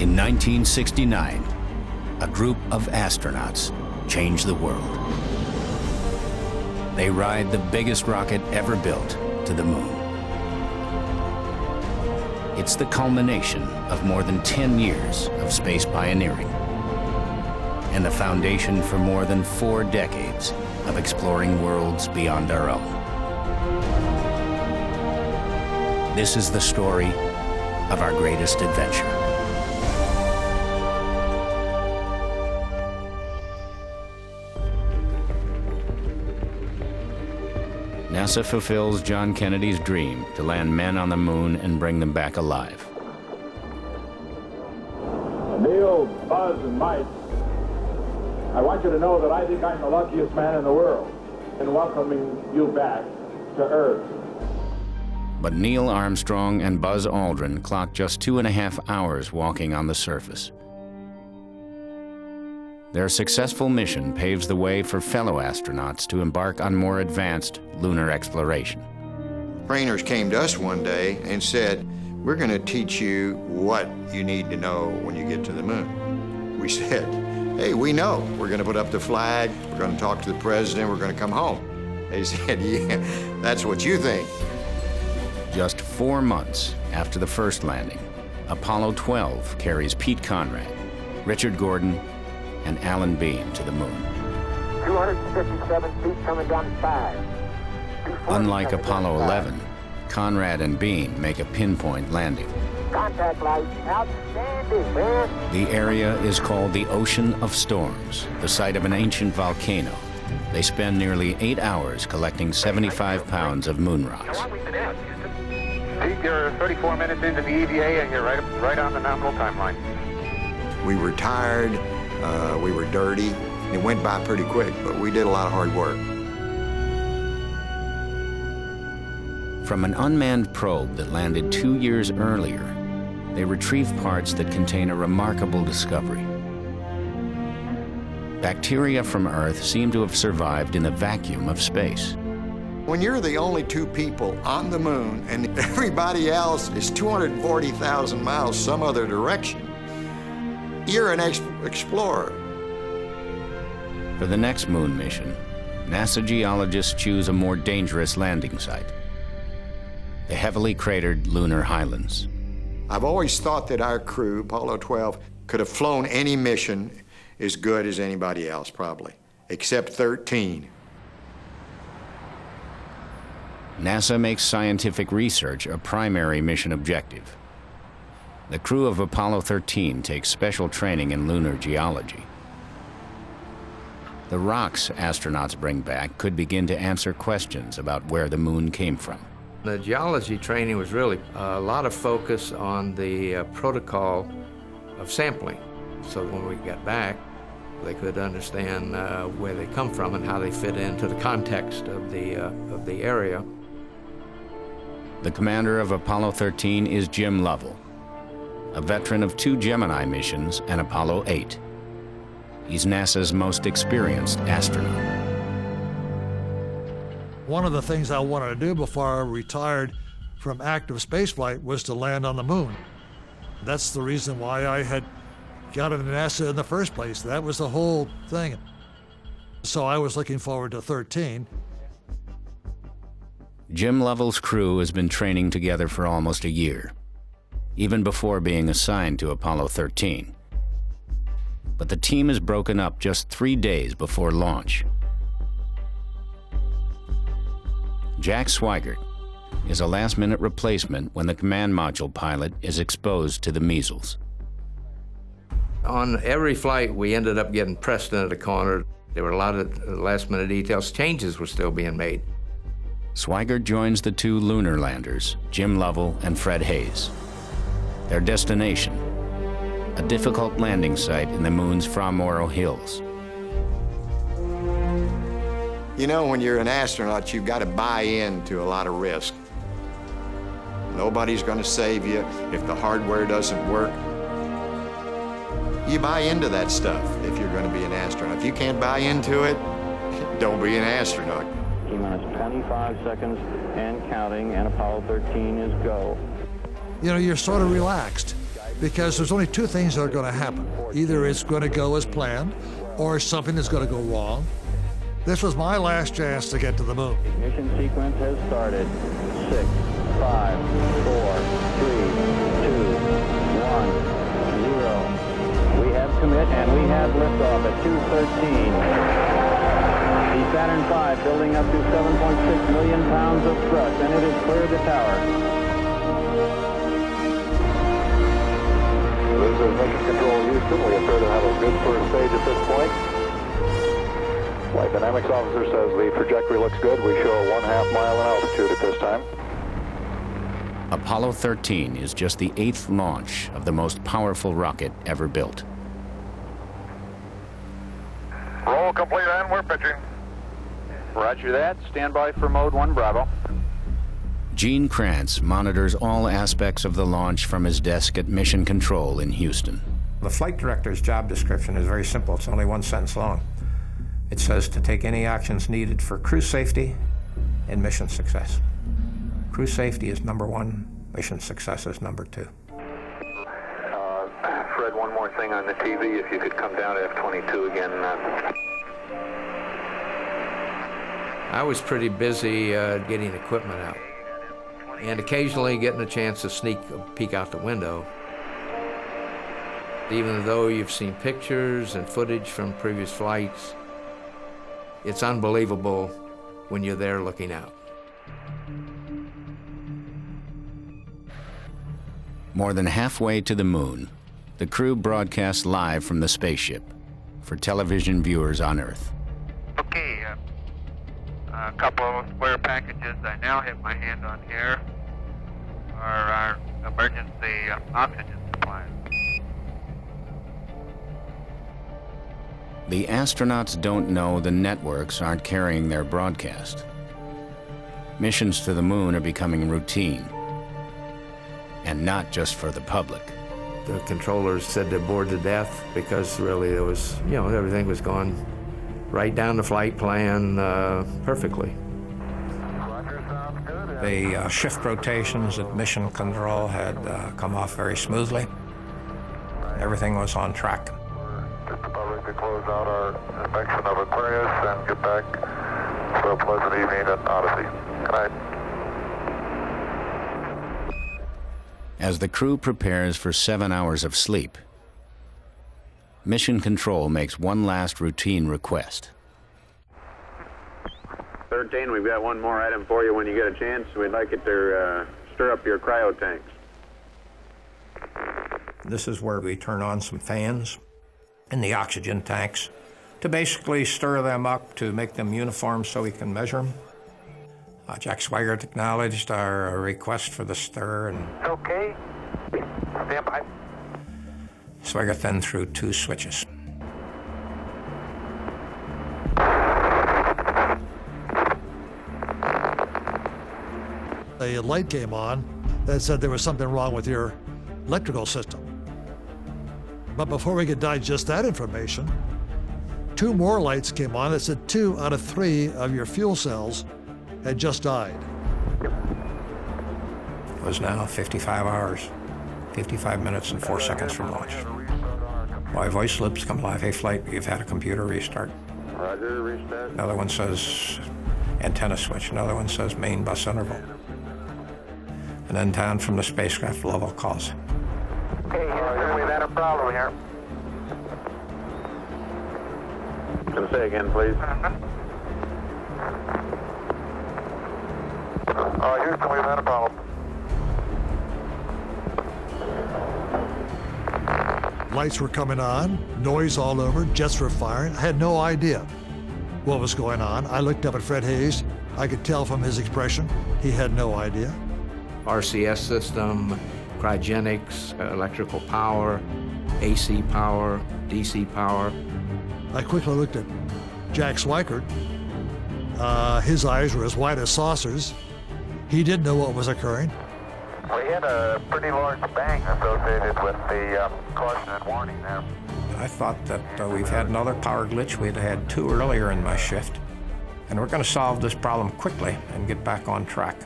In 1969, a group of astronauts changed the world. They ride the biggest rocket ever built to the moon. It's the culmination of more than 10 years of space pioneering and the foundation for more than 4 decades of exploring worlds beyond our own. This is the story of our greatest adventure. NASA fulfills John Kennedy's dream to land men on the moon and bring them back alive. Neil, Buzz, and Mike, I want you to know that I think I'm the luckiest man in the world in welcoming you back to Earth. But Neil Armstrong and Buzz Aldrin clocked just 2.5 hours walking on the surface. Their successful mission paves the way for fellow astronauts to embark on more advanced lunar exploration. Trainers came to us one day and said, "We're going to teach you what you need to know when you get to the moon." We said, "Hey, we know. We're going to put up the flag, we're going to talk to the president, we're going to come home." They said, "Yeah, that's what you think." Just 4 months after the first landing, Apollo 12 carries Pete Conrad, Richard Gordon, and Alan Bean to the moon. 257 feet coming down 5. Unlike Apollo 11, Conrad and Bean make a pinpoint landing. Contact lights, outstanding, man. The area is called the Ocean of Storms, the site of an ancient volcano. They spend nearly 8 hours collecting 75 pounds of moon rocks. Pete, you're 34 minutes into the EVA and you're right on the nominal timeline. We were tired, we were dirty. It went by pretty quick, but we did a lot of hard work. From an unmanned probe that landed 2 years earlier, they retrieve parts that contain a remarkable discovery. Bacteria from Earth seem to have survived in the vacuum of space. When you're the only 2 people on the moon and everybody else is 240,000 miles some other direction, you're an explorer. For the next moon mission, NASA geologists choose a more dangerous landing site, the heavily cratered lunar highlands. I've always thought that our crew, Apollo 12, could have flown any mission as good as anybody else, probably, except 13. NASA makes scientific research a primary mission objective. The crew of Apollo 13 takes special training in lunar geology. The rocks astronauts bring back could begin to answer questions about where the moon came from. The geology training was really a lot of focus on the protocol of sampling. So when we got back, they could understand where they come from and how they fit into the context of the area. The commander of Apollo 13 is Jim Lovell, a veteran of 2 Gemini missions and Apollo 8. He's NASA's most experienced astronaut. One of the things I wanted to do before I retired from active spaceflight was to land on the moon. That's the reason why I had got into NASA in the first place. That was the whole thing. So I was looking forward to 13. Jim Lovell's crew has been training together for almost a year, even before being assigned to Apollo 13. But the team is broken up just 3 days before launch. Jack Swigert is a last-minute replacement when the command module pilot is exposed to the measles. On every flight, we ended up getting pressed into the corner. There were a lot of last-minute details. Changes were still being made. Swigert joins the 2 lunar landers, Jim Lovell and Fred Hayes. Their destination, a difficult landing site in the moon's Fra Mauro Hills. You know, when you're an astronaut, you've got to buy into a lot of risk. Nobody's going to save you if the hardware doesn't work. You buy into that stuff if you're going to be an astronaut. If you can't buy into it, don't be an astronaut. T-minus 25 seconds and counting, and Apollo 13 is go. You know, you're sort of relaxed. because there's only two things that are going to happen. Either it's going to go as planned, or something is going to go wrong. This was my last chance to get to the moon. Ignition sequence has started. 6, 5, 4, 3, 2, 1, 0. We have commit and we have liftoff at 2:13. The Saturn V building up to 7.6 million pounds of thrust, and it has cleared the tower. This is Mission Control Houston. We appear to have a good first stage at this point. Flight Dynamics Officer says the trajectory looks good. We show a 1/2 mile in altitude at this time. Apollo 13 is just the 8th launch of the most powerful rocket ever built. Roll complete and we're pitching. Roger that. Stand by for mode 1 Bravo. Gene Kranz monitors all aspects of the launch from his desk at Mission Control in Houston. The flight director's job description is very simple. It's only one sentence long. It says to take any actions needed for crew safety and mission success. Crew safety is number 1, mission success is number 2. Fred, one more thing on the TV. If you could come down to F-22 again. I was pretty busy getting equipment out, and occasionally getting a chance to sneak a peek out the window. Even though you've seen pictures and footage from previous flights, it's unbelievable when you're there looking out. More than halfway to the moon, the crew broadcasts live from the spaceship for television viewers on Earth. Okay, a couple of square packages I now have my hand on here are our emergency oxygen supplies. The astronauts don't know the networks aren't carrying their broadcast. Missions to the moon are becoming routine, and not just for the public. The controllers said they're bored to death because really there was, everything was going right down the flight plan perfectly. The shift rotations at Mission Control had come off very smoothly. Everything was on track. Just the public to close out our inspection of Aquarius and get back for a pleasant evening at Odyssey. Good night. As the crew prepares for 7 hours of sleep, Mission Control makes one last routine request. 13, we've got one more item for you when you get a chance. We'd like it to stir up your cryo tanks. This is where we turn on some fans in the oxygen tanks to basically stir them up to make them uniform so we can measure them. Jack Swigert acknowledged our request for the stir, and Okay. Stand by. Swigert then threw 2 switches. A light came on that said there was something wrong with your electrical system. But before we could digest that information, 2 more lights came on that said 2 out of 3 of your fuel cells had just died. It was now 55 hours, 55 minutes and 4 seconds from launch. My voice loops come live. Hey, flight, you've had a computer restart. Roger, restart. Another one says antenna switch. Another one says main bus interval. And then down from the spacecraft, Lovell calls. Okay, Houston, we've had a problem here. Can I say again, please? Houston, we've had a problem. Lights were coming on, noise all over, jets were firing. I had no idea what was going on. I looked up at Fred Hayes. I could tell from his expression he had no idea. RCS system, cryogenics, electrical power, AC power, DC power. I quickly looked at Jack Swigert. His eyes were as wide as saucers. He didn't know what was occurring. We had a pretty large bang associated with the caution and warning there. I thought that we've had another power glitch. We'd had 2 earlier in my shift. And we're going to solve this problem quickly and get back on track.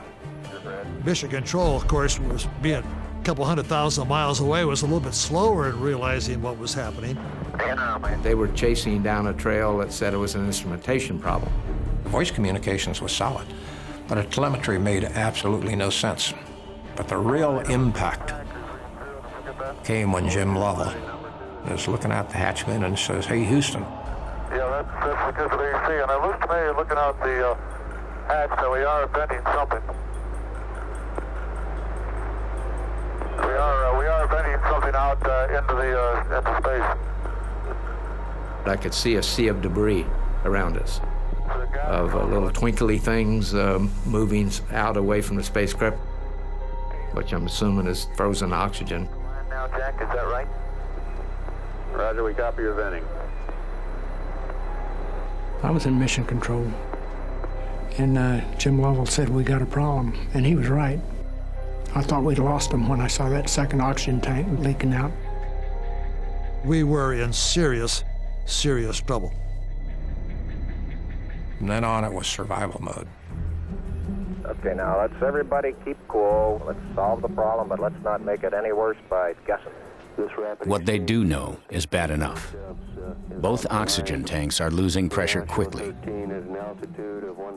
Mission Control, of course, was being a couple 100,000 miles away was a little bit slower in realizing what was happening. They were chasing down a trail that said it was an instrumentation problem. Voice communications was solid, but the telemetry made absolutely no sense. But the real impact came when Jim Lovell was looking out the hatchman and says, "Hey, Houston." Yeah, that's the good for the AC. And it looks to me, looking out the hatch, that we are venting something. We are venting something out into space. I could see a sea of debris around us, of little twinkly things moving out away from the spacecraft, which I'm assuming is frozen oxygen. Now, Jack, is that right? Roger, we copy your venting. I was in mission control, and Jim Lovell said, "We got a problem," and he was right. I thought we'd lost him when I saw that second oxygen tank leaking out. We were in serious, serious trouble. From then on, it was survival mode. Okay, now let's everybody keep cool. Let's solve the problem, but let's not make it any worse by guessing. What they do know is bad enough. Both oxygen tanks are losing pressure quickly.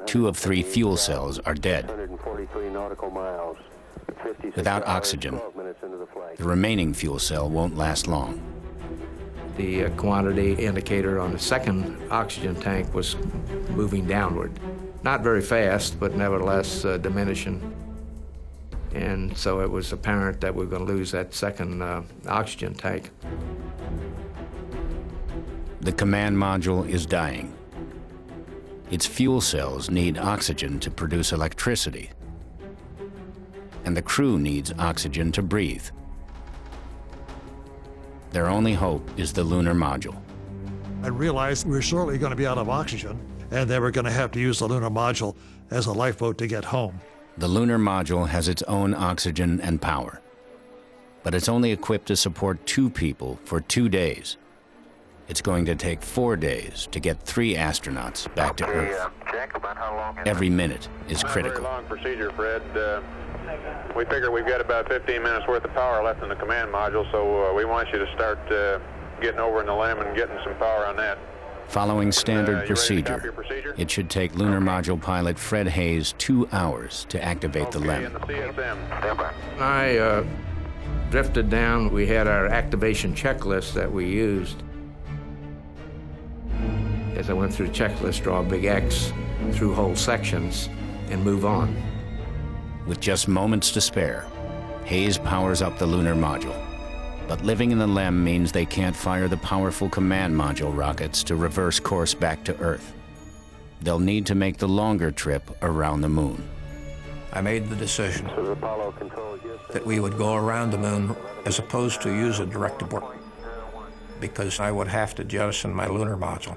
2 of 3 fuel cells are dead. Without oxygen, the remaining fuel cell won't last long. The quantity indicator on the second oxygen tank was moving downward. Not very fast, but nevertheless diminishing. And so it was apparent that we were going to lose that second oxygen tank. The command module is dying. Its fuel cells need oxygen to produce electricity. And the crew needs oxygen to breathe. Their only hope is the lunar module. I realized we were shortly going to be out of oxygen, and they were going to have to use the lunar module as a lifeboat to get home. The lunar module has its own oxygen and power, but it's only equipped to support 2 people for 2 days. It's going to take 4 days to get 3 astronauts back to Earth. Jack, about how long is Every minute is critical. Very long procedure, Fred. We figure we've got about 15 minutes worth of power left in the command module, so we want you to start getting over in the LEM and getting some power on that. Following standard You ready to stop procedure, your procedure? it should take lunar module pilot Fred Hayes 2 hours to activate the Okay, LEM. and the CSM. Stand by. When I drifted down, we had our activation checklist that we used. As I went through the checklist, draw a big X through whole sections and move on. With just moments to spare, Hayes powers up the lunar module. But living in the LEM means they can't fire the powerful command module rockets to reverse course back to Earth. They'll need to make the longer trip around the moon. I made the decision that we would go around the moon as opposed to use a direct abort, because I would have to jettison my lunar module.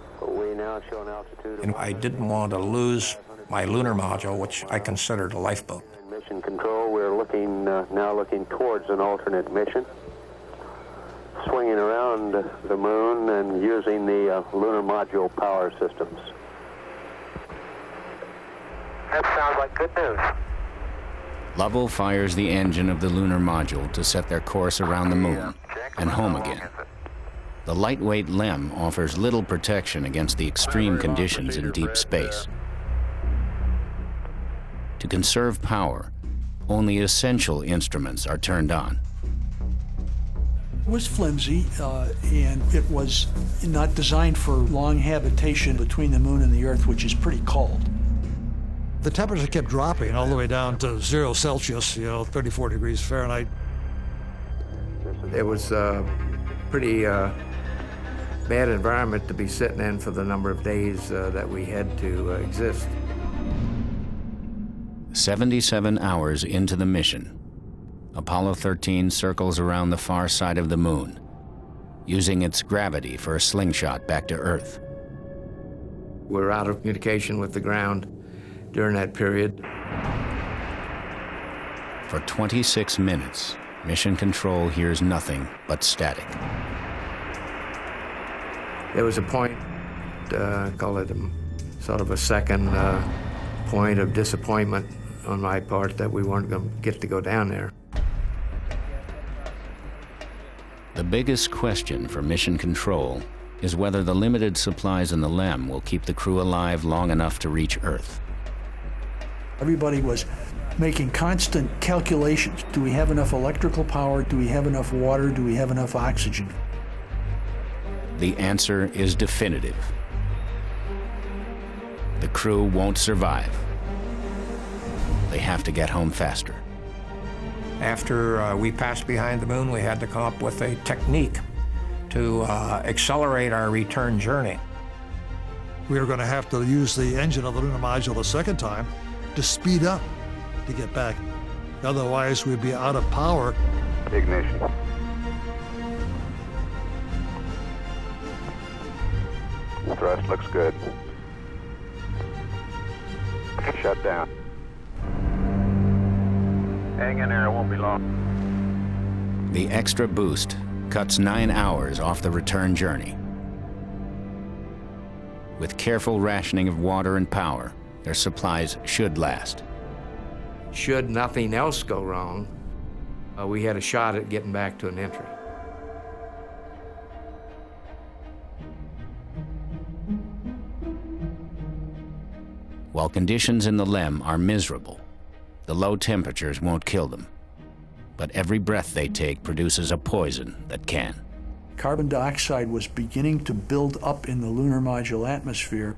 And I didn't want to lose my lunar module, which I considered a lifeboat. Mission control, we're now looking towards an alternate mission. Swinging around the moon and using the lunar module power systems. That sounds like good news. Lovell fires the engine of the lunar module to set their course around the moon and home again. The lightweight LEM offers little protection against the extreme conditions in deep space. To conserve power, only essential instruments are turned on. It was flimsy, and it was not designed for long habitation between the moon and the Earth, which is pretty cold. The temperature kept dropping all the way down to 0 Celsius, 34 degrees Fahrenheit. It was a pretty bad environment to be sitting in for the number of days that we had to exist. 77 hours into the mission, Apollo 13 circles around the far side of the moon, using its gravity for a slingshot back to Earth. We're out of communication with the ground during that period. For 26 minutes, Mission Control hears nothing but static. There was a point, call it sort of a second point of disappointment on my part that we weren't going to get to go down there. The biggest question for Mission Control is whether the limited supplies in the LEM will keep the crew alive long enough to reach Earth. Everybody was making constant calculations. Do we have enough electrical power? Do we have enough water? Do we have enough oxygen? The answer is definitive. The crew won't survive. They have to get home faster. After we passed behind the moon, we had to come up with a technique to accelerate our return journey. We were going to have to use the engine of the lunar module a second time to speed up to get back. Otherwise, we'd be out of power. Ignition. Thrust looks good. Shut down. Hang in there, it won't be long. The extra boost cuts 9 hours off the return journey. With careful rationing of water and power, their supplies should last. Should nothing else go wrong, we had a shot at getting back to an entry. While conditions in the LEM are miserable, the low temperatures won't kill them. But every breath they take produces a poison that can. Carbon dioxide was beginning to build up in the lunar module atmosphere.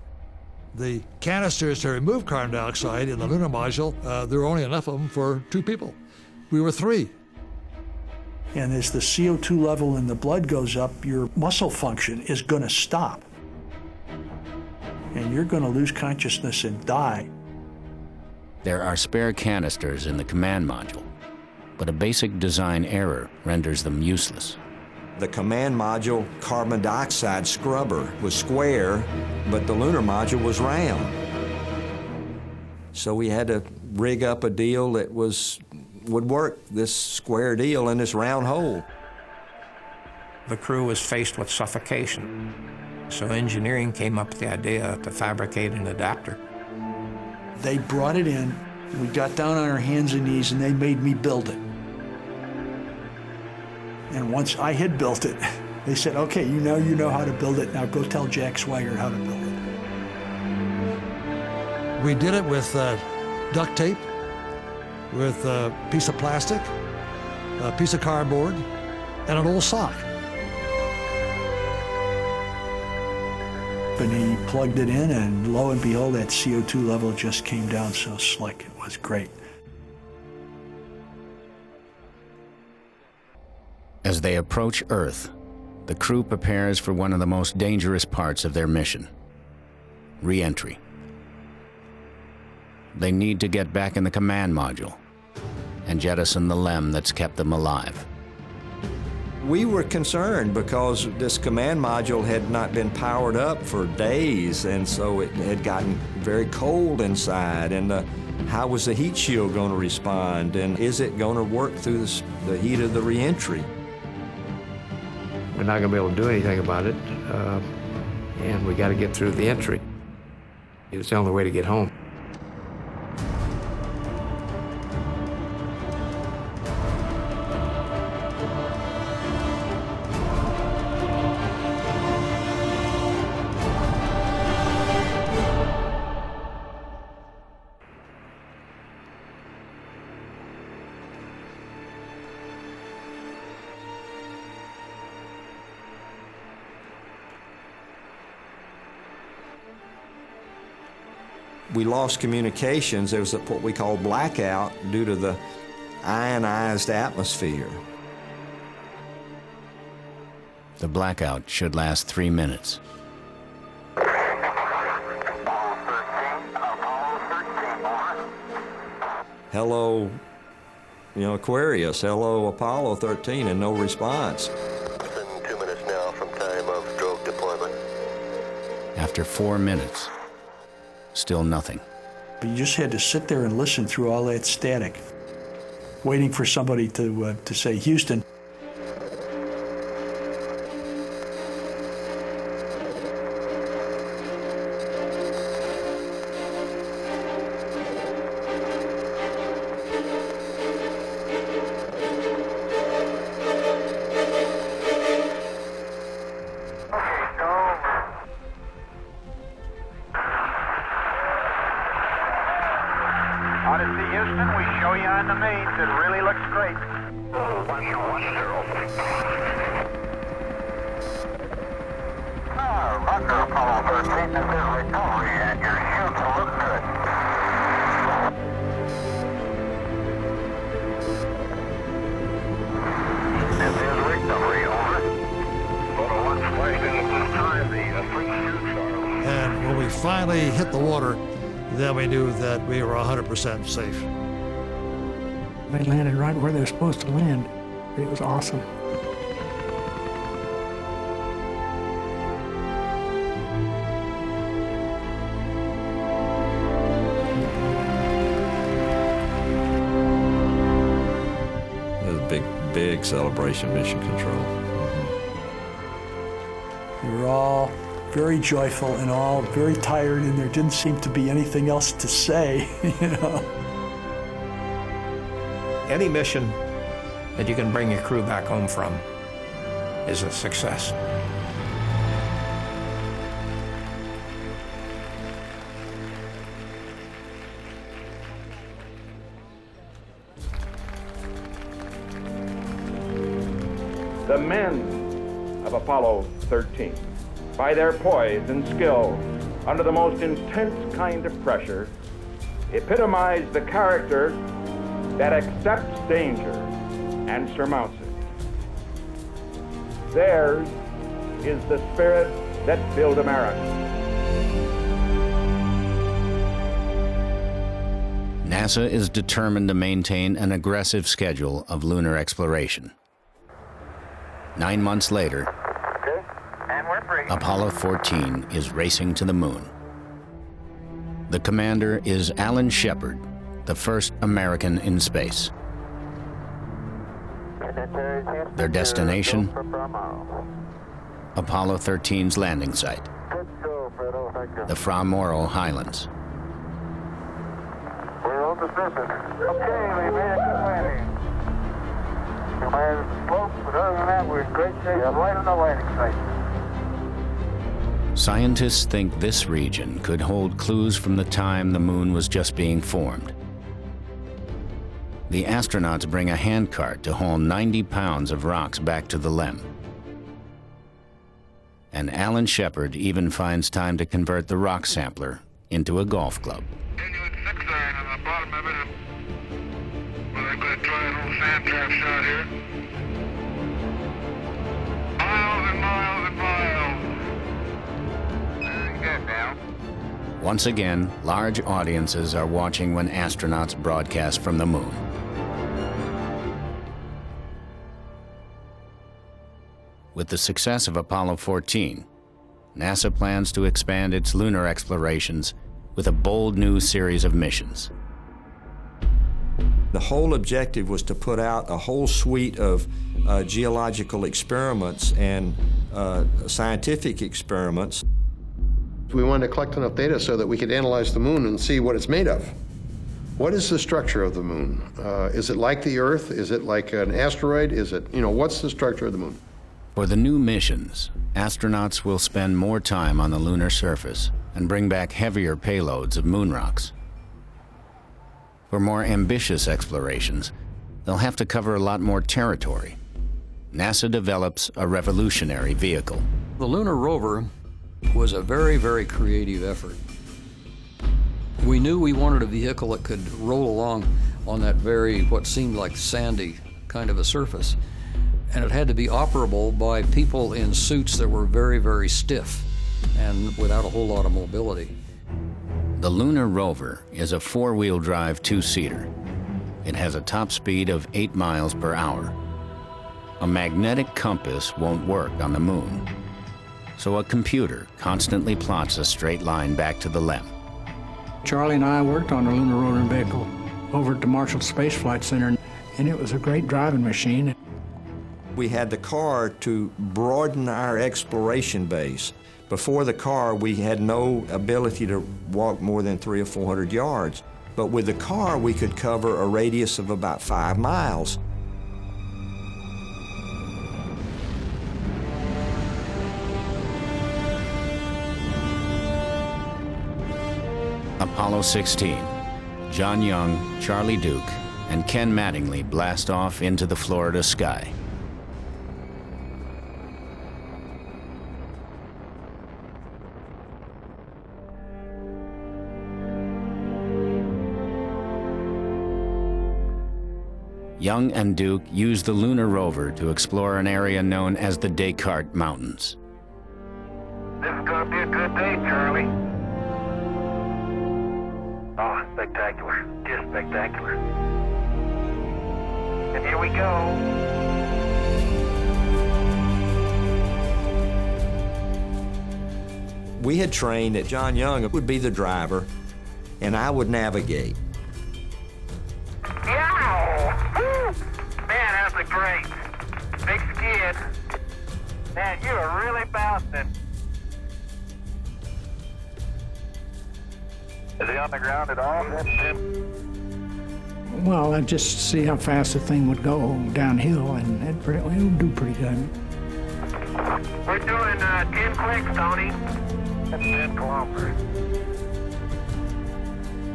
The canisters to remove carbon dioxide in the lunar module, there were only enough of them for 2 people. We were 3. And as the CO2 level in the blood goes up, your muscle function is going to stop. And you're going to lose consciousness and die. There are spare canisters in the command module, but a basic design error renders them useless. The command module carbon dioxide scrubber was square, but the lunar module was round. So we had to rig up a deal that would work this square deal in this round hole. The crew was faced with suffocation. So engineering came up with the idea to fabricate an adapter. They brought it in, we got down on our hands and knees, and they made me build it. And once I had built it, they said, okay, you know how to build it, now go tell Jack Swigert how to build it. We did it with duct tape, with a piece of plastic, a piece of cardboard, and an old sock. And he plugged it in, and lo and behold, that CO2 level just came down so slick. It was great. As they approach Earth, the crew prepares for one of the most dangerous parts of their mission: re-entry. They need to get back in the command module and jettison the LEM that's kept them alive. We were concerned because this command module had not been powered up for days, and so it had gotten very cold inside. And how was the heat shield going to respond? And is it going to work through the heat of the reentry? We're not going to be able to do anything about it, and we got to get through the entry. It's the only way to get home. We lost communications. There was what we call blackout due to the ionized atmosphere. The blackout should last 3 minutes. Hello, Aquarius. Hello, Apollo 13, and no response. Within 2 minutes now from time of drogue deployment. After 4 minutes, still nothing. But you just had to sit there and listen through all that static, waiting for somebody to say, Houston. want to see Houston? We show you on the mains. It really looks great. 1-0. Roger, Apollo 13, this is recovery, and your chutes look good. This is recovery, over. Photo 1 flagged in at this time. The 3 chutes are... And when we finally hit the water, then we knew that we were 100% safe. They landed right where they were supposed to land. It was awesome. It was a big celebration, Mission Control. We were all very joyful and all very tired, and there didn't seem to be anything else to say, you know. Any mission that you can bring your crew back home from is a success. The men of Apollo 13, by their poise and skill under the most intense kind of pressure, epitomize the character that accepts danger and surmounts it. Theirs is the spirit that built America. NASA is determined to maintain an aggressive schedule of lunar exploration. 9 months later, And we're free. Apollo 14 is racing to the moon. The commander is Alan Shepard, the first American in space. Their destination, Apollo 13's landing site, the Fra Mauro Highlands. We're on the surface. Okay, we made a good landing. We made a slope, but other than that, we're in great shape. I'm right on the landing site. Scientists think this region could hold clues from the time the moon was just being formed. The astronauts bring a handcart to haul 90 pounds of rocks back to the LEM. And Alan Shepard even finds time to convert the rock sampler into a golf club. Genuine 6 iron on the bottom of it. Well, I'm going to try a little sand trap shot here. Miles and miles and miles. There you go, now. Once again, large audiences are watching when astronauts broadcast from the moon. With the success of Apollo 14, NASA plans to expand its lunar explorations with a bold new series of missions. The whole objective was to put out a whole suite of geological experiments and scientific experiments. We wanted to collect enough data so that we could analyze the moon and see what it's made of. What is the structure of the moon? Is it like the Earth? Is it like an asteroid? Is it, what's the structure of the moon? For the new missions, astronauts will spend more time on the lunar surface and bring back heavier payloads of moon rocks. For more ambitious explorations, they'll have to cover a lot more territory. NASA develops a revolutionary vehicle. The lunar rover was a very, very creative effort. We knew we wanted a vehicle that could roll along on that what seemed like sandy kind of a surface. And it had to be operable by people in suits that were very, very stiff and without a whole lot of mobility. The lunar rover is a four-wheel drive two-seater. It has a top speed of 8 miles per hour. A magnetic compass won't work on the moon, so a computer constantly plots a straight line back to the LEM. Charlie and I worked on a lunar rover vehicle over at the Marshall Space Flight Center, and it was a great driving machine. We had the car to broaden our exploration base. Before the car, we had no ability to walk more than 300 or 400 yards. But with the car, we could cover a radius of about 5 miles. Apollo 16, John Young, Charlie Duke, and Ken Mattingly blast off into the Florida sky. Young and Duke used the lunar rover to explore an area known as the Descartes Mountains. This is going to be a good day, Charlie. Oh, spectacular. Just spectacular. And here we go. We had trained that John Young would be the driver, and I would navigate. Yeah! Woo! Man, that was great. Big skid. Man, you are really bouncing. Is he on the ground at all? Well, I'd just see how fast the thing would go downhill, and it would do pretty good. We're doing 10 clicks, Tony. That's 10 kilometers.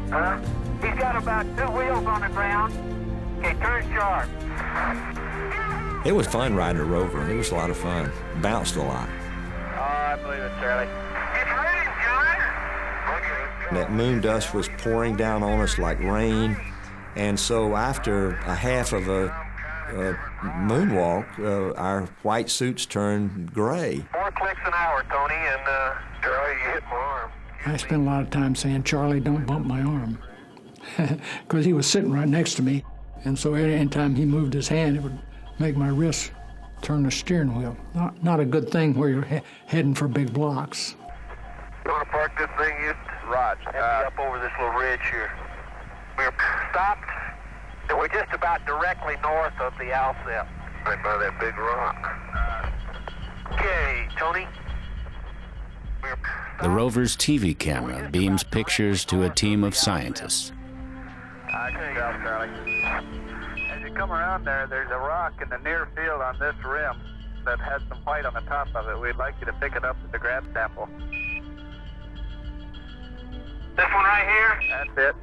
Huh? He's got about 2 wheels on the ground. Okay, turn sharp. It was fun riding a rover. It was a lot of fun. Bounced a lot. Oh, I believe it, Charlie. It's raining, John. That moon dust was pouring down on us like rain, and so after a half of a moonwalk, our white suits turned gray. 4 clicks an hour, Tony, and Charlie, you hit my arm. I spent a lot of time saying, "Charlie, don't bump my arm," because he was sitting right next to me, and so any time he moved his hand, it would make my wrist turn the steering wheel. Not a good thing where you're heading for big blocks. You want to park this thing, Houston? Roger. Up over this little ridge here. We're stopped, and we're just about directly north of the Alcep. Right by that big rock. Okay, Tony. The rover's TV camera beams pictures to a team of scientists. Okay, Charlie. As you come around there, there's a rock in the near field on this rim that has some white on the top of it. We'd like you to pick it up with the grab sample. This one right here? That's it.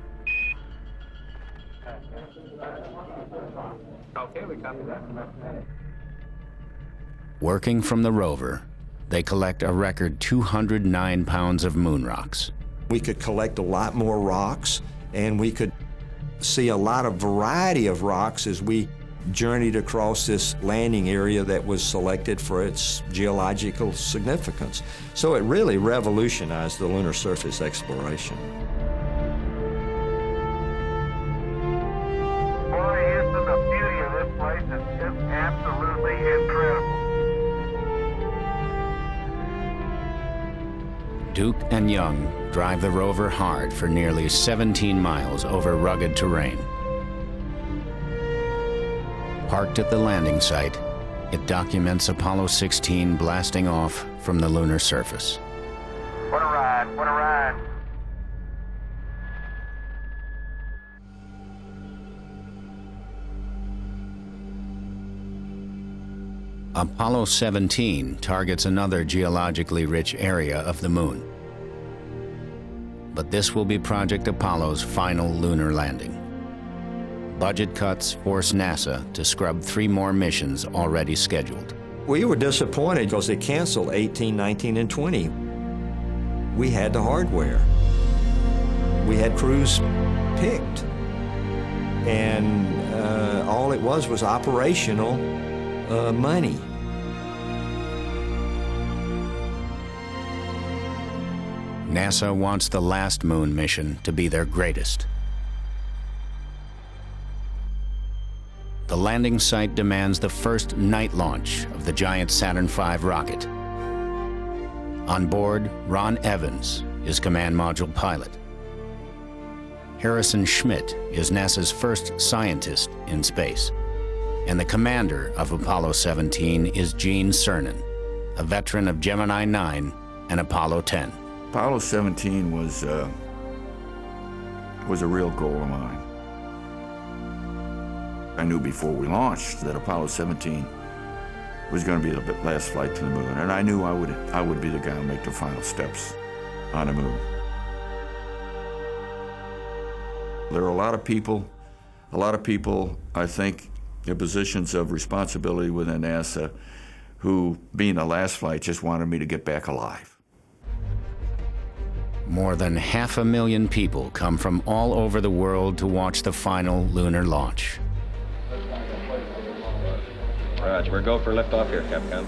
Okay, we copy that. Working from the rover, they collect a record 209 pounds of moon rocks. We could collect a lot more rocks, and we could see a lot of variety of rocks as we journeyed across this landing area that was selected for its geological significance. So it really revolutionized the lunar surface exploration. Boy, Houston, the beauty of this place is just absolutely incredible. Duke and Young drive the rover hard for nearly 17 miles over rugged terrain. Parked at the landing site, it documents Apollo 16 blasting off from the lunar surface. What a ride, what a ride. Apollo 17 targets another geologically rich area of the moon. But this will be Project Apollo's final lunar landing. Budget cuts force NASA to scrub 3 more missions already scheduled. We were disappointed because they canceled 18, 19, and 20. We had the hardware. We had crews picked. And all it was operational money. NASA wants the last moon mission to be their greatest. The landing site demands the first night launch of the giant Saturn V rocket. On board, Ron Evans is command module pilot. Harrison Schmitt is NASA's first scientist in space. And the commander of Apollo 17 is Gene Cernan, a veteran of Gemini 9 and Apollo 10. Apollo 17 was a real goal of mine. I knew before we launched that Apollo 17 was going to be the last flight to the moon, and I knew I would be the guy who make the final steps on the moon. There are a lot of people, I think, in positions of responsibility within NASA who, being the last flight, just wanted me to get back alive. More than 500,000 people come from all over the world to watch the final lunar launch. Roger, we're go for liftoff here, Capcom.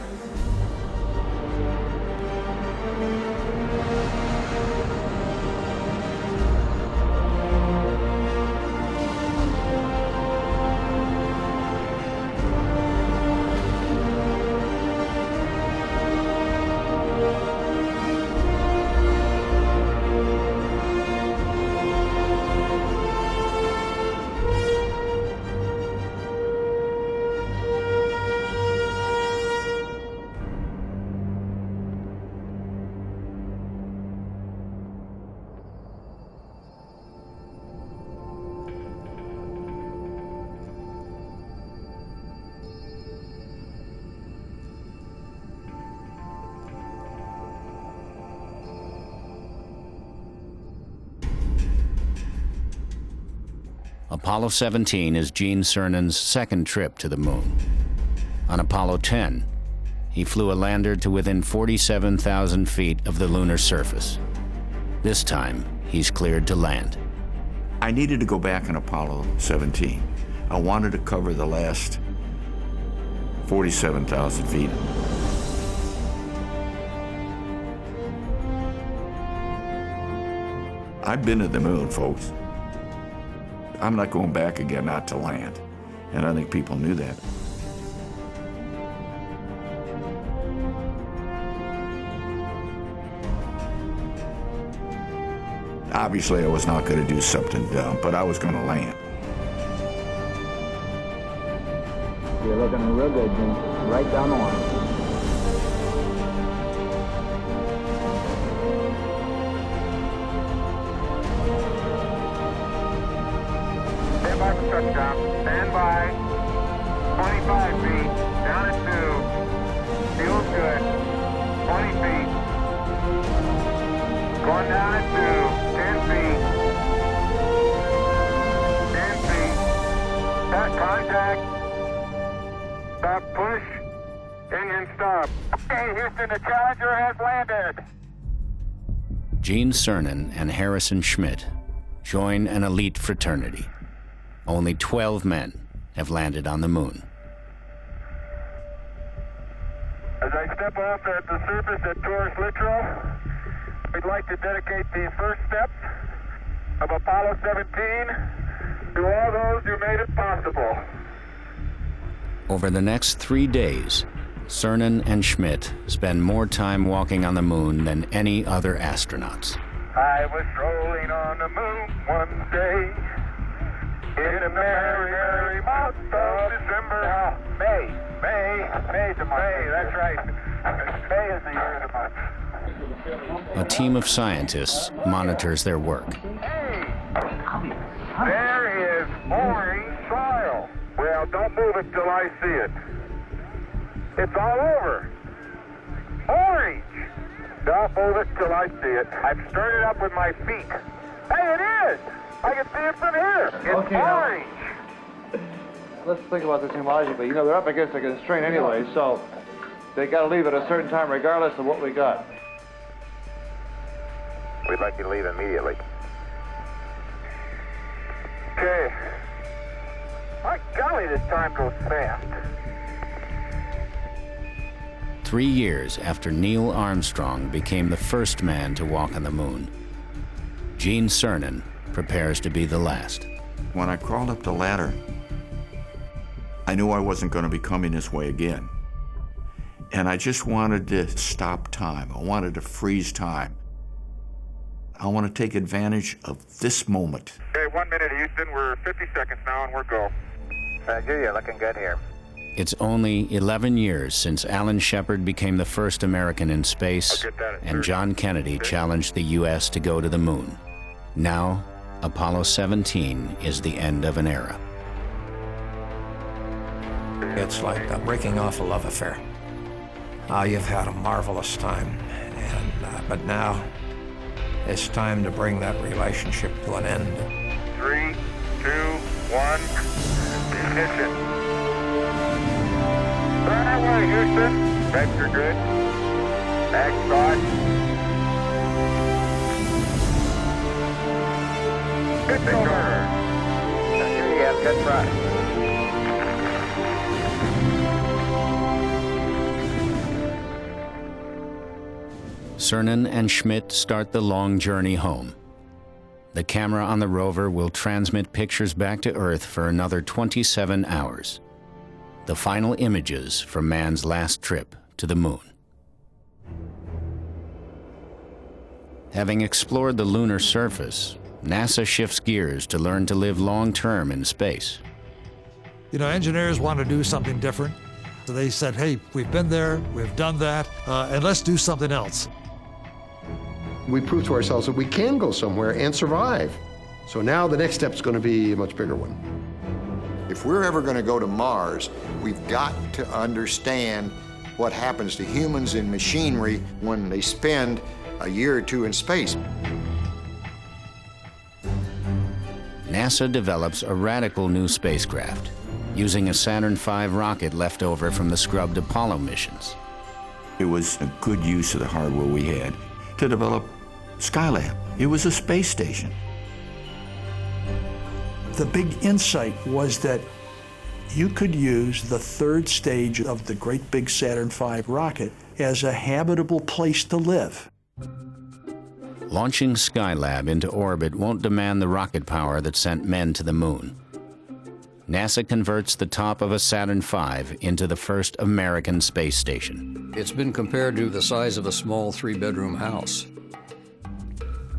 Apollo 17 is Gene Cernan's second trip to the moon. On Apollo 10, he flew a lander to within 47,000 feet of the lunar surface. This time, he's cleared to land. I needed to go back on Apollo 17. I wanted to cover the last 47,000 feet. I've been to the moon, folks. I'm not going back again, not to land. And I think people knew that. Obviously, I was not going to do something dumb, but I was going to land. You're looking real good, Jim. Right down the line. Stand by for touchdown. Stand by. 25 feet. Down at 2. Feels good. 20 feet. Going down at 2. 10 feet. 10 feet. Stop contact. Stop push. Engine stop. Okay, Houston, the Challenger has landed. Gene Cernan and Harrison Schmitt join an elite fraternity. Only 12 men have landed on the moon. As I step off at the surface at Taurus Littrow, we'd like to dedicate the first steps of Apollo 17 to all those who made it possible. Over the next 3 days, Cernan and Schmitt spend more time walking on the moon than any other astronauts. I was strolling on the moon one day in the merry, merry month of December. May's the month. May, that's right. May is the year of the month. A team of scientists monitors their work. Hey, there is orange soil. Well, don't move it till I see it. It's all over. Orange. Don't move it till I see it. I've stirred it up with my feet. Hey, it is. I can see it from here. It's orange. Let's think about this homology, but you know, they're up against a constraint anyway, so they got to leave at a certain time regardless of what we got. We'd like you to leave immediately. Okay. My golly, this time goes fast. 3 years after Neil Armstrong became the first man to walk on the moon, Gene Cernan prepares to be the last. When I crawled up the ladder, I knew I wasn't going to be coming this way again. And I just wanted to stop time. I wanted to freeze time. I want to take advantage of this moment. Okay, 1 minute, Houston. We're 50 seconds now, and we're go. You're looking good here. It's only 11 years since Alan Shepard became the first American in space, and John Kennedy challenged the U.S. to go to the moon. Now, Apollo 17 is the end of an era. It's like the breaking off a love affair. You've had a marvelous time, but now it's time to bring that relationship to an end. 3, 1, ignition. Burn away, Houston. Vector good. Mag start. Good over. Here you have good thrust. Cernan and Schmidt start the long journey home. The camera on the rover will transmit pictures back to Earth for another 27 hours. The final images from man's last trip to the moon. Having explored the lunar surface, NASA shifts gears to learn to live long-term in space. You know, engineers want to do something different. So they said, hey, we've been there, we've done that, and let's do something else. We proved to ourselves that we can go somewhere and survive. So now the next step is going to be a much bigger one. If we're ever going to go to Mars, we've got to understand what happens to humans and machinery when they spend a year or two in space. NASA develops a radical new spacecraft, using a Saturn V rocket left over from the scrubbed Apollo missions. It was a good use of the hardware we had to develop Skylab. It was a space station. The big insight was that you could use the third stage of the great big Saturn V rocket as a habitable place to live. Launching Skylab into orbit won't demand the rocket power that sent men to the moon. NASA converts the top of a Saturn V into the first American space station. It's been compared to the size of a small 3-bedroom house.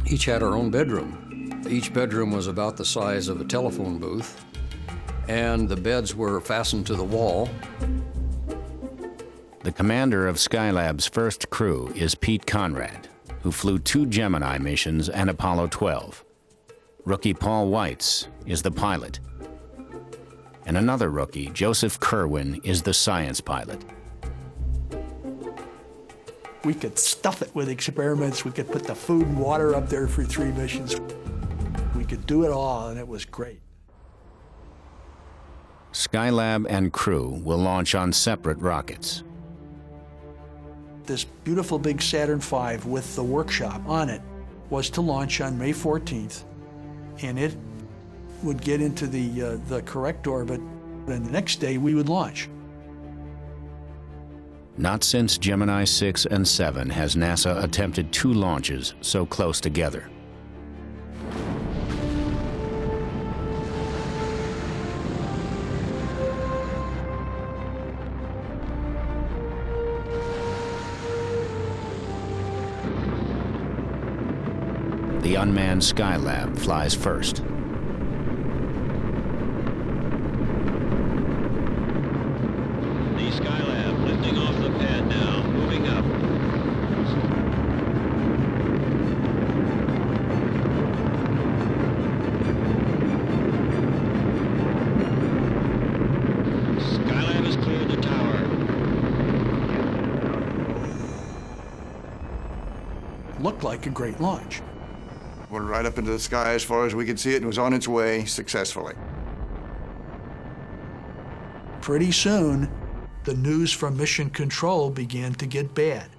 Each had our own bedroom. Each bedroom was about the size of a telephone booth, and the beds were fastened to the wall. The commander of Skylab's first crew is Pete Conrad, who flew 2 Gemini missions and Apollo 12. Rookie Paul Weitz is the pilot. And another rookie, Joseph Kerwin, is the science pilot. We could stuff it with experiments. We could put the food and water up there for 3 missions. We could do it all, and it was great. Skylab and crew will launch on separate rockets. This beautiful big Saturn V with the workshop on it was to launch on May 14th, and it would get into the correct orbit, and the next day we would launch. Not since Gemini 6 and 7 has NASA attempted 2 launches so close together. The unmanned Skylab flies first. The Skylab lifting off the pad now, moving up. Skylab has cleared the tower. Looked like a great launch. Went right up into the sky as far as we could see it and was on its way successfully. Pretty soon, the news from Mission Control began to get bad.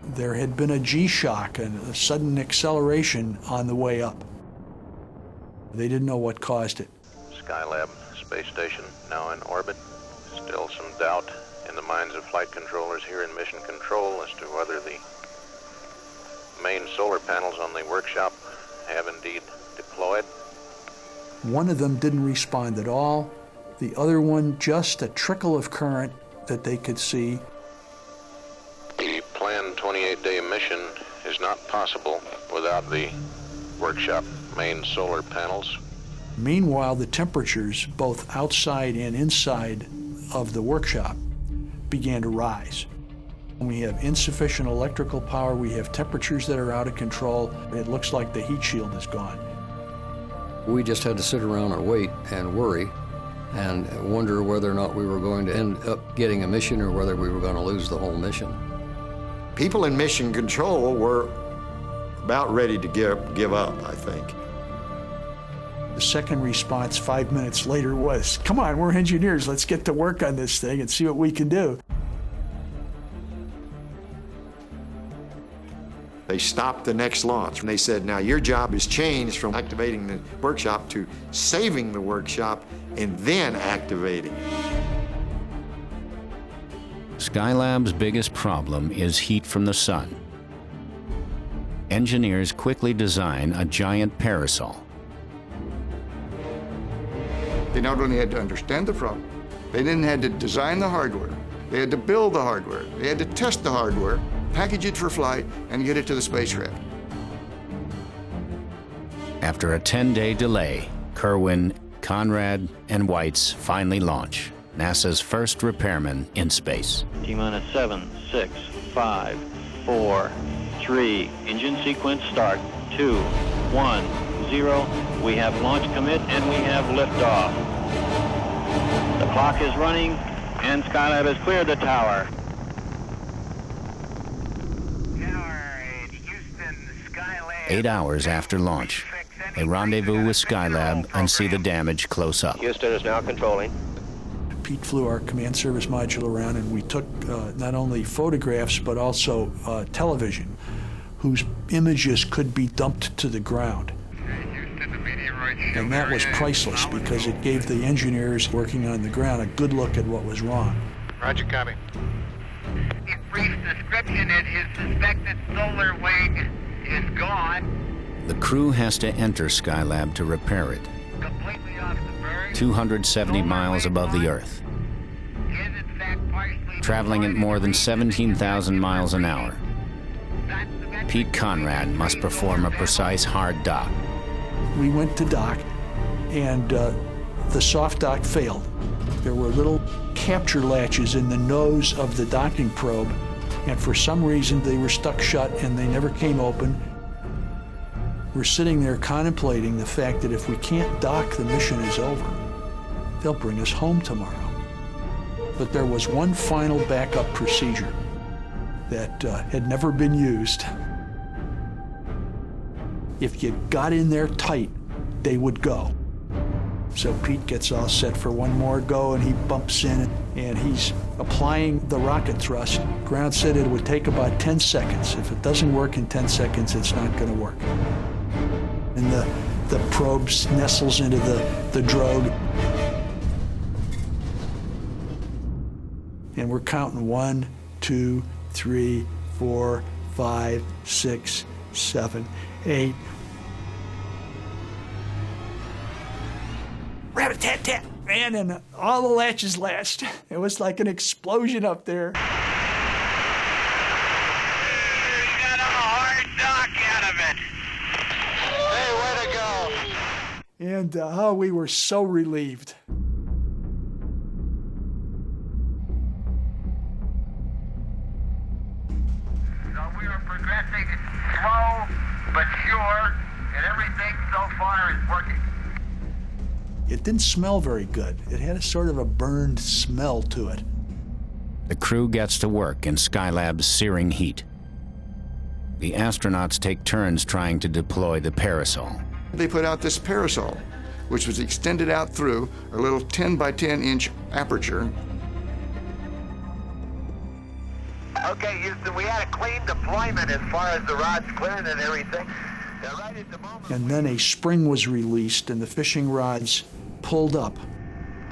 There had been a G-shock and a sudden acceleration on the way up. They didn't know what caused it. Skylab space station now in orbit. Still some doubt in the minds of flight controllers here in Mission Control as to whether the main solar panels on the workshop have indeed deployed. One of them didn't respond at all. The other one, just a trickle of current that they could see. The planned 28-day mission is not possible without the workshop main solar panels. Meanwhile, the temperatures, both outside and inside of the workshop, began to rise. We have insufficient electrical power, we have temperatures that are out of control. It looks like the heat shield is gone. We just had to sit around and wait and worry and wonder whether or not we were going to end up getting a mission or whether we were going to lose the whole mission. People in Mission Control were about ready to give up, I think. The second response 5 minutes later was, come on, we're engineers, let's get to work on this thing and see what we can do. They stopped the next launch, and they said, now your job has changed from activating the workshop to saving the workshop and then activating. Skylab's biggest problem is heat from the sun. Engineers quickly design a giant parasol. They not only had to understand the problem, they then had to design the hardware, they had to build the hardware, they had to test the hardware, package it for flight, and get it to the spacecraft. After a 10-day delay, Kerwin, Conrad, and Weitz finally launch, NASA's first repairmen in space. T-minus 7, 6, 5, 4, 3, engine sequence start, 2, 1, 0. We have launch commit and we have liftoff. The clock is running and Skylab has cleared the tower. 8 hours after launch, they rendezvous with Skylab and see the damage close up. Houston is now controlling. Pete flew our command service module around, and we took not only photographs but also television, whose images could be dumped to the ground. And that was priceless because it gave the engineers working on the ground a good look at what was wrong. Roger, copy. In brief description, his suspected solar wing is gone. The crew has to enter Skylab to repair it. Completely off the bird. 270 miles above the Earth, traveling at more than 17,000 miles an hour. Pete Conrad must perform a precise hard dock. We went to dock, and the soft dock failed. There were little capture latches in the nose of the docking probe, and for some reason they were stuck shut and they never came open. We're sitting there contemplating the fact that if we can't dock, the mission is over. They'll bring us home tomorrow. But there was one final backup procedure that had never been used. If you got in there tight, they would go. So Pete gets all set for one more go, and he bumps in, and he's applying the rocket thrust. Ground said it would take about 10 seconds. If it doesn't work in 10 seconds, it's not going to work. And the probe nestles into the drogue. And we're counting 1, 2, 3, 4, 5, 6, 7, 8. Rat-a-tat-tat, man, and all the latches latched. It was like an explosion up there. Got a hard dock out of it. Hey, way to go. And we were so relieved. So we are progressing slow but sure, and everything so far is working. It didn't smell very good. It had a sort of a burned smell to it. The crew gets to work in Skylab's searing heat. The astronauts take turns trying to deploy the parasol. They put out this parasol, which was extended out through a little 10 by 10 inch aperture. Okay, Houston, we had a clean deployment as far as the rods clearing and everything. Now, right at the moment, And then a spring was released, and the fishing rods pulled up.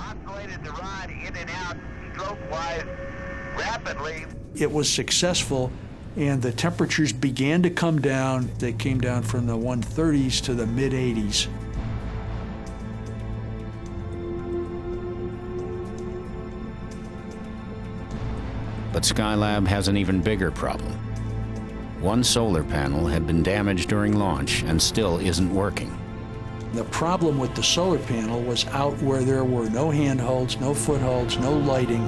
oscillated the rod in and out stroke-wise rapidly. It was successful, and the temperatures began to come down. They came down from the 130s to the mid-80s. But Skylab has an even bigger problem. One solar panel had been damaged during launch and still isn't working. The problem with the solar panel was out where there were no handholds, no footholds, no lighting,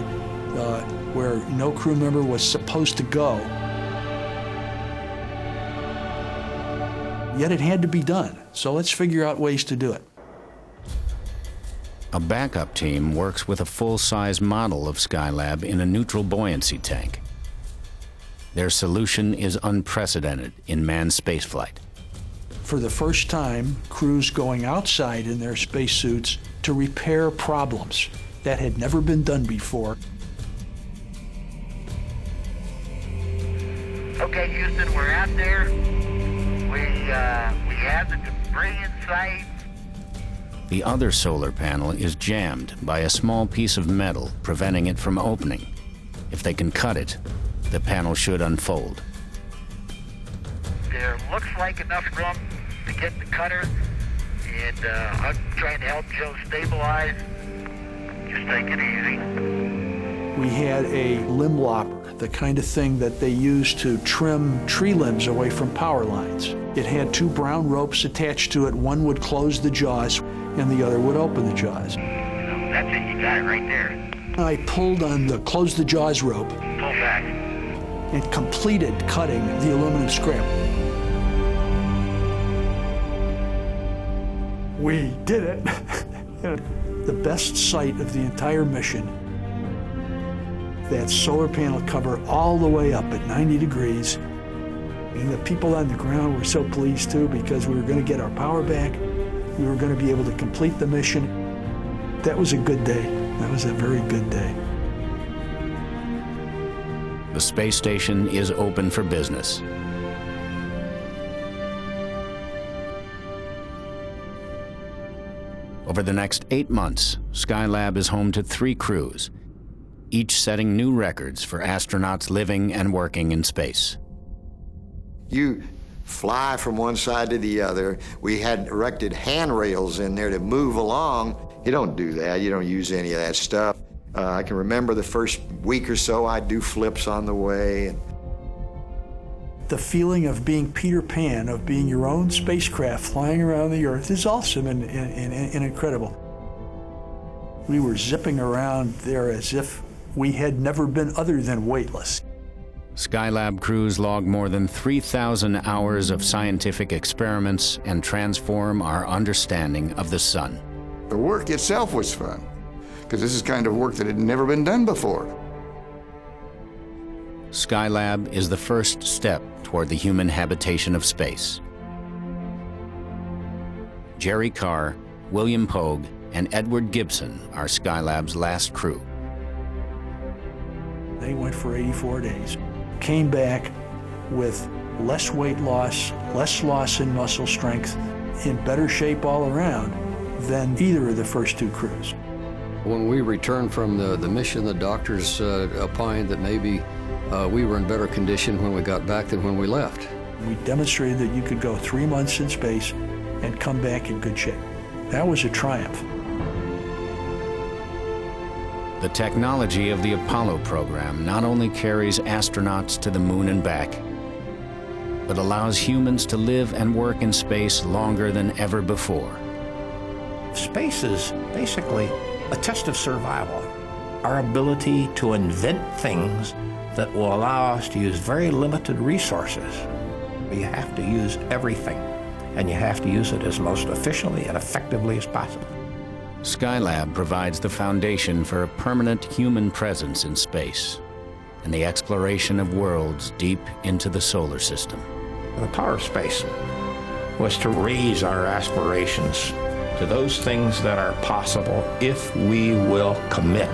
where no crew member was supposed to go. Yet it had to be done, so let's figure out ways to do it. A backup team works with a full-size model of Skylab in a neutral buoyancy tank. Their solution is unprecedented in manned spaceflight. for the first time, crews going outside in their spacesuits to repair problems that had never been done before. Okay, Houston, we're out there. We have the debris in sight. The other solar panel is jammed by a small piece of metal, preventing it from opening. If they can cut it, the panel should unfold. There looks like enough room to get the cutter, and I'm trying to help Joe stabilize. Just take it easy. We had a limb lopper, the kind of thing that they use to trim tree limbs away from power lines. It had two brown ropes attached to it. One would close the jaws, and the other would open the jaws. That's it, you got it right there. I pulled on the close the jaws rope. Pull back. And completed cutting the aluminum scrap. We did it. The best sight of the entire mission. That solar panel cover all the way up at 90 degrees. And the people on the ground were so pleased too, because we were going to get our power back. We were going to be able to complete the mission. That was a good day. That was a very good day. The space station is open for business. Over the next 8 months, Skylab is home to 3 crews, each setting new records for astronauts living and working in space. You fly from one side to the other. We had erected handrails in there to move along. You don't do that. You don't use any of that stuff. I can remember the first week or so, I'd do flips on the way. The feeling of being Peter Pan, of being your own spacecraft flying around the Earth, is awesome and incredible. We were zipping around there as if we had never been other than weightless. Skylab crews log more than 3,000 hours of scientific experiments and transform our understanding of the sun. The work itself was fun, because this is kind of work that had never been done before. Skylab is the first step toward the human habitation of space. Jerry Carr, William Pogue, and Edward Gibson are Skylab's last crew. They went for 84 days, came back with less weight loss, less loss in muscle strength, in better shape all around than either of the first 2 crews. When we returned from the mission, the doctors opined that maybe we were in better condition when we got back than when we left. We demonstrated that you could go 3 months in space and come back in good shape. That was a triumph. The technology of the Apollo program not only carries astronauts to the moon and back, but allows humans to live and work in space longer than ever before. Space is basically a test of survival. Our ability to invent things that will allow us to use very limited resources. You have to use everything, and you have to use it as most efficiently and effectively as possible. Skylab provides the foundation for a permanent human presence in space and the exploration of worlds deep into the solar system. The power of space was to raise our aspirations to those things that are possible if we will commit